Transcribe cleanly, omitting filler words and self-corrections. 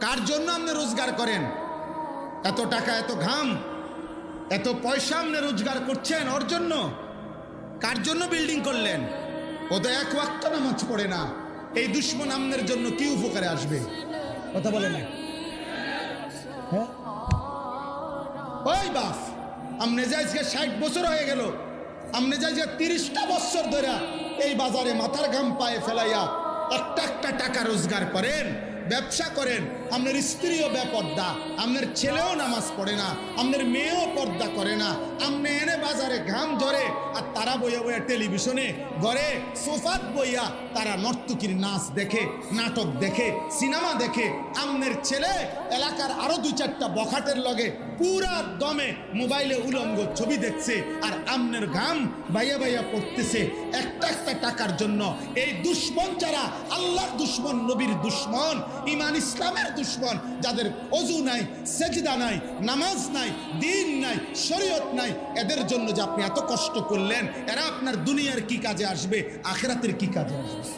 কার জন্য আপনি রোজগার করেন? এত টাকা, এত ঘাম, এত পয়সা আপনি রোজগার করছেন ওর জন্য? কার জন্য বিল্ডিং করলেন? ও তো এক ওয়াক্ত নামাজ পড়ে না। এই দুশ্মন আপনার জন্য কি উপকারে আসবে? কথা বলে না। হ্যাঁ, ওই বাপ, আপনি যে আজকে 60 বছর হয়ে গেল, আপনি যে আজকে 30টা বছর ধরে এই বাজারে মাথার ঘাম পায়ে ফেলাইয়া একটা একটা টাকা রোজগার করেন, ব্যবসা করেন, আপনার স্ত্রীও বেপর্দা, আপনার ছেলেও নামাজ পড়ে না, আপনার মেয়েও পর্দা করে না, আপনি এনে বাজারে ঘাম ধরে আর তারা বইয়া বইয়া টেলিভিশনে ঘরে সোফাত বইয়া তারা নর্তকীর নাচ দেখে, নাটক দেখে, সিনেমা দেখে। আপনার ছেলে এলাকার আরো 2-4টা বখাটের লগে পুরা দমে মোবাইলে উলঙ্গ ছবি দেখছে, আর আমনের ঘাম বাইয়া বাইয়া পড়তেছে একটা একটা টাকার জন্য। এই দুশ্মন যারা আল্লাহর দুশ্মন, নবীর দুশ্মন, ইমান ইসলামের দুশ্মন, যাদের ওযু নাই, সেজদা নাই, নামাজ নাই, দিন নাই, শরীয়ত নাই, এদের জন্য যে আপনি এত কষ্ট করলেন, এরা আপনার দুনিয়ার কি কাজে আসবে, আখিরাতের কি কাজে আসবে?